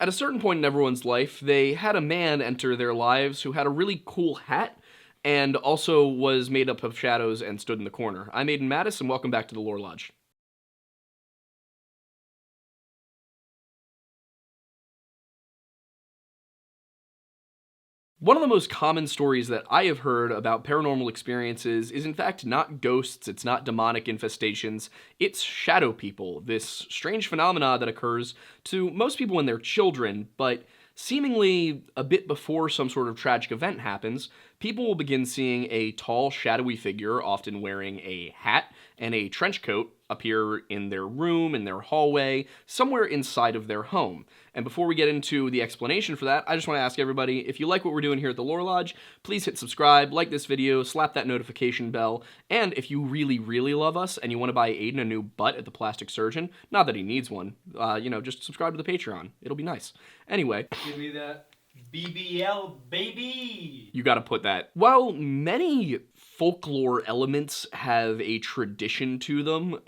At a certain point in everyone's life, they had a man enter their lives who had a really cool hat and also was made up of shadows and stood in the corner. I'm Aiden Mattis, and welcome back to the Lore Lodge. One of the most common stories that I have heard about paranormal experiences is, in fact, not ghosts, it's not demonic infestations, it's shadow people, this strange phenomena that occurs to most people when they're children, but seemingly a bit before some sort of tragic event happens, people will begin seeing a tall, shadowy figure, often wearing a hat and a trench coat, appear in their room, in their hallway, somewhere inside of their home. And before we get into the explanation for that, I just want to ask everybody, if you like what we're doing here at the Lore Lodge, please hit subscribe, like this video, slap that notification bell, and if you really, really love us and you want to buy Aiden a new butt at the Plastic Surgeon, not that he needs one, just subscribe to the Patreon. It'll be nice. Anyway. Give me that BBL, baby! You gotta put that. While many folklore elements have a tradition to them,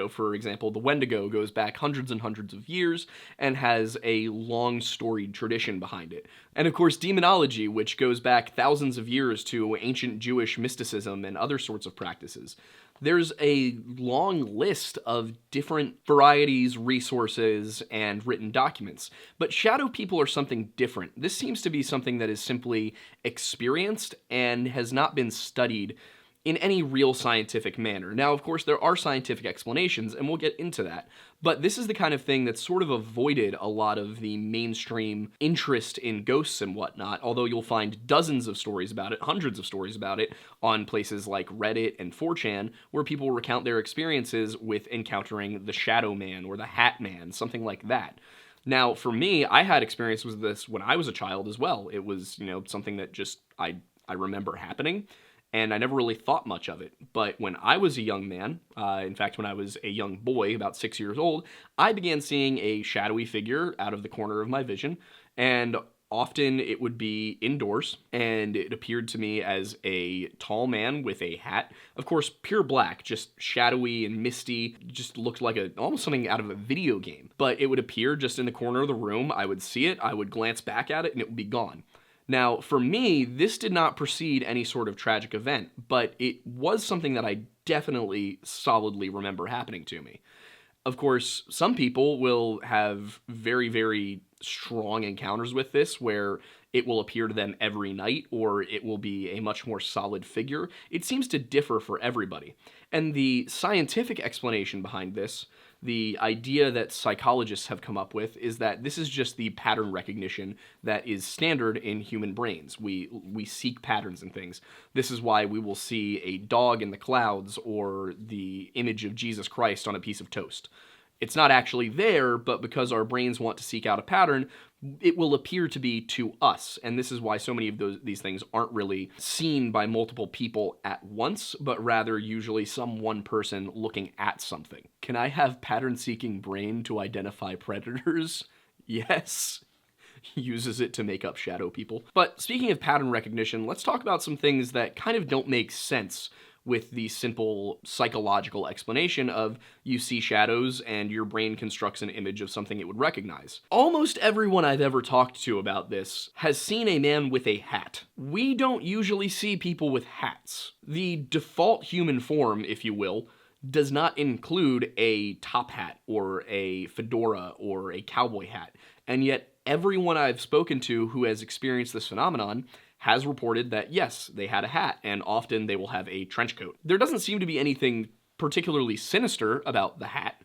for example, the Wendigo goes back hundreds and hundreds of years and has a long storied tradition behind it. And of course, demonology, which goes back thousands of years to ancient Jewish mysticism and other sorts of practices. There's a long list of different varieties, resources, and written documents. But shadow people are something different. This seems to be something that is simply experienced and has not been studied in any real scientific manner. Now, of course, there are scientific explanations, and we'll get into that. But this is the kind of thing that's sort of avoided a lot of the mainstream interest in ghosts and whatnot, although you'll find dozens of stories about it, hundreds of stories about it, on places like Reddit and 4chan, where people recount their experiences with encountering the Shadow Man or the Hat Man, something like that. Now, for me, I had experience with this when I was a child as well. It was, something that just I remember happening, and I never really thought much of it. But when I was a young man, in fact, when I was a young boy, about 6 years old, I began seeing a shadowy figure out of the corner of my vision, and often it would be indoors, and it appeared to me as a tall man with a hat. Of course, pure black, just shadowy and misty, just looked like almost something out of a video game. But it would appear just in the corner of the room, I would see it, I would glance back at it, and it would be gone. Now, for me, this did not precede any sort of tragic event, but it was something that I definitely solidly remember happening to me. Of course, some people will have very, very strong encounters with this where it will appear to them every night, or it will be a much more solid figure. It seems to differ for everybody. And the scientific explanation behind this, the idea that psychologists have come up with, is that this is just the pattern recognition that is standard in human brains. We seek patterns in things. This is why we will see a dog in the clouds or the image of Jesus Christ on a piece of toast. It's not actually there, but because our brains want to seek out a pattern, it will appear to be to us. And this is why so many of these things aren't really seen by multiple people at once, but rather usually some one person looking at something. Can I have pattern-seeking brain to identify predators? Yes. Uses it to make up shadow people. But speaking of pattern recognition, let's talk about some things that kind of don't make sense with the simple psychological explanation of you see shadows and your brain constructs an image of something it would recognize. Almost everyone I've ever talked to about this has seen a man with a hat. We don't usually see people with hats. The default human form, if you will, does not include a top hat or a fedora or a cowboy hat. And yet everyone I've spoken to who has experienced this phenomenon has reported that, yes, they had a hat, and often they will have a trench coat. There doesn't seem to be anything particularly sinister about the hat.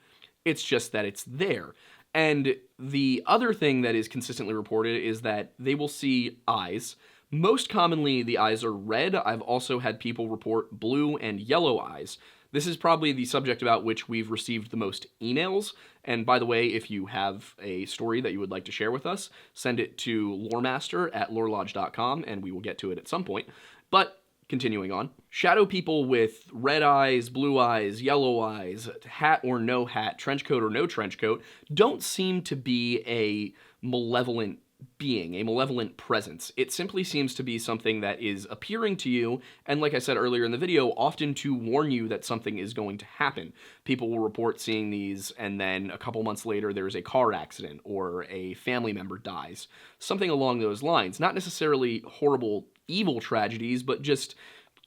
It's just that it's there. And the other thing that is consistently reported is that they will see eyes. Most commonly, the eyes are red. I've also had people report blue and yellow eyes. This is probably the subject about which we've received the most emails. And by the way, if you have a story that you would like to share with us, send it to loremaster@lorelodge.com and we will get to it at some point. But continuing on, shadow people with red eyes, blue eyes, yellow eyes, hat or no hat, trench coat or no trench coat, don't seem to be a malevolent being, a malevolent presence. It simply seems to be something that is appearing to you, and like I said earlier in the video, often to warn you that something is going to happen. People will report seeing these, and then a couple months later there's a car accident, or a family member dies. Something along those lines. Not necessarily horrible, evil tragedies, but just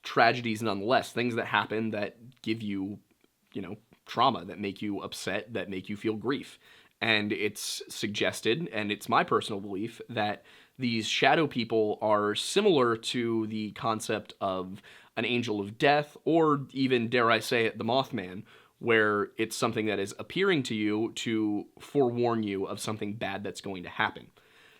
tragedies nonetheless. Things that happen that give you, trauma, that make you upset, that make you feel grief. And it's suggested, and it's my personal belief, that these shadow people are similar to the concept of an angel of death, or even, dare I say it, the Mothman, where it's something that is appearing to you to forewarn you of something bad that's going to happen.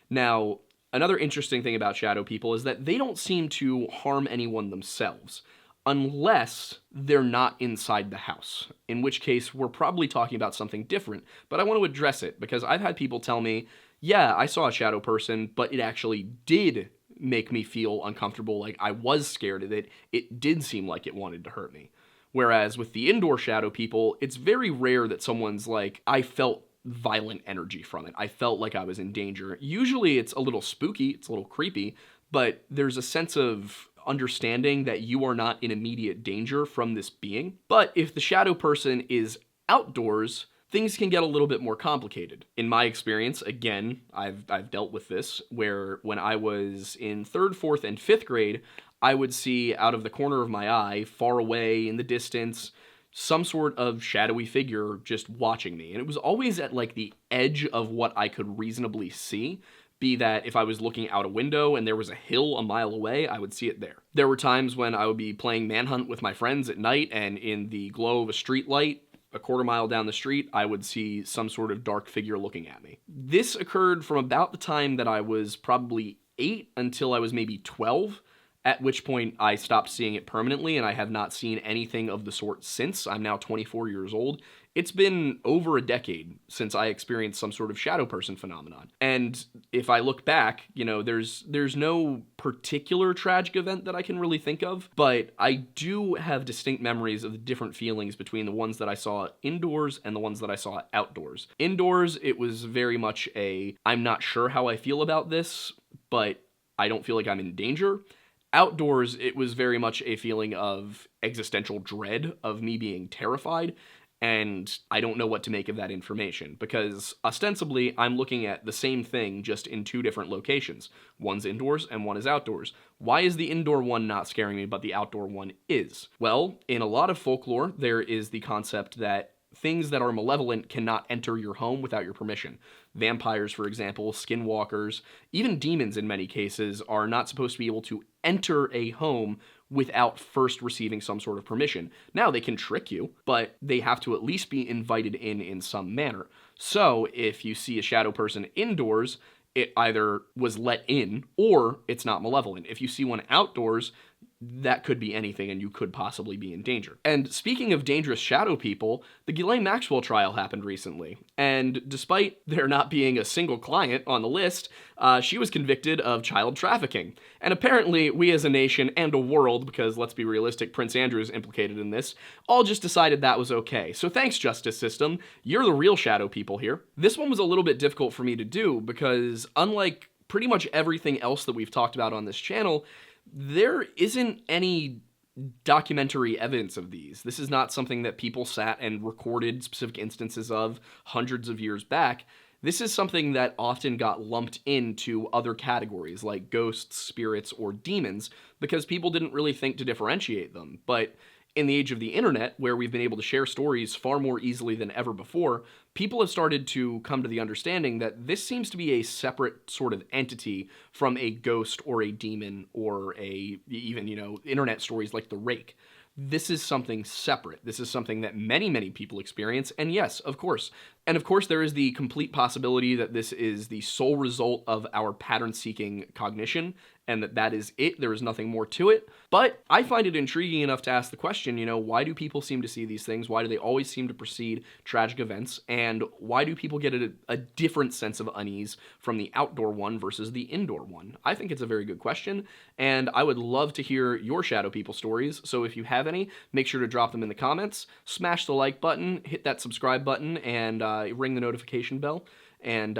Now, another interesting thing about shadow people is that they don't seem to harm anyone themselves, unless they're not inside the house, in which case we're probably talking about something different, but I want to address it because I've had people tell me, yeah, I saw a shadow person, but it actually did make me feel uncomfortable, like I was scared of it. It did seem like it wanted to hurt me. Whereas with the indoor shadow people, it's very rare that someone's like, I felt violent energy from it. I felt like I was in danger. Usually it's a little spooky, it's a little creepy, but there's a sense of understanding that you are not in immediate danger from this being. But if the shadow person is outdoors, things can get a little bit more complicated. In my experience, again, I've dealt with this, where when I was in 3rd, 4th, and 5th grade, I would see out of the corner of my eye, far away in the distance, some sort of shadowy figure just watching me. And it was always at like the edge of what I could reasonably see. Be that if I was looking out a window and there was a hill a mile away, I would see it there. There were times when I would be playing Manhunt with my friends at night, and in the glow of a street light, a quarter mile down the street, I would see some sort of dark figure looking at me. This occurred from about the time that I was probably 8 until I was maybe 12, at which point I stopped seeing it permanently, and I have not seen anything of the sort since. I'm now 24 years old. It's been over a decade since I experienced some sort of shadow person phenomenon. And if I look back, there's no particular tragic event that I can really think of, but I do have distinct memories of the different feelings between the ones that I saw indoors and the ones that I saw outdoors. Indoors, it was very much I'm not sure how I feel about this, but I don't feel like I'm in danger. Outdoors, it was very much a feeling of existential dread, of me being terrified, and I don't know what to make of that information, because ostensibly I'm looking at the same thing just in 2 different locations. One's indoors and one is outdoors. Why is the indoor one not scaring me, but the outdoor one is? Well, in a lot of folklore, there is the concept that things that are malevolent cannot enter your home without your permission. Vampires, for example, skinwalkers, even demons in many cases are not supposed to be able to enter a home without first receiving some sort of permission. Now, they can trick you, but they have to at least be invited in some manner. So, if you see a shadow person indoors, it either was let in or it's not malevolent. If you see one outdoors, that could be anything and you could possibly be in danger. And speaking of dangerous shadow people, the Ghislaine Maxwell trial happened recently. And despite there not being a single client on the list, she was convicted of child trafficking. And apparently we as a nation and a world, because let's be realistic, Prince Andrew is implicated in this, all just decided that was okay. So thanks, justice system. You're the real shadow people here. This one was a little bit difficult for me to do because unlike pretty much everything else that we've talked about on this channel, there isn't any documentary evidence of these. This is not something that people sat and recorded specific instances of hundreds of years back. This is something that often got lumped into other categories like ghosts, spirits, or demons because people didn't really think to differentiate them. But in the age of the internet, where we've been able to share stories far more easily than ever before, people have started to come to the understanding that this seems to be a separate sort of entity from a ghost or a demon or even internet stories like the Rake. This is something separate. This is something that many, many people experience. And yes, of course. And of course, there is the complete possibility that this is the sole result of our pattern-seeking cognition and that is it. There is nothing more to it. But I find it intriguing enough to ask the question, why do people seem to see these things? Why do they always seem to precede tragic events? And why do people get a different sense of unease from the outdoor one versus the indoor one? I think it's a very good question, and I would love to hear your shadow people stories. So if you have any, make sure to drop them in the comments, smash the like button, hit that subscribe button, and ring the notification bell. And,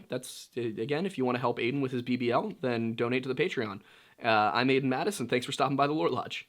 that's, again, if you want to help Aiden with his BBL, then donate to the Patreon. I'm Aiden Madison. Thanks for stopping by the Lore Lodge.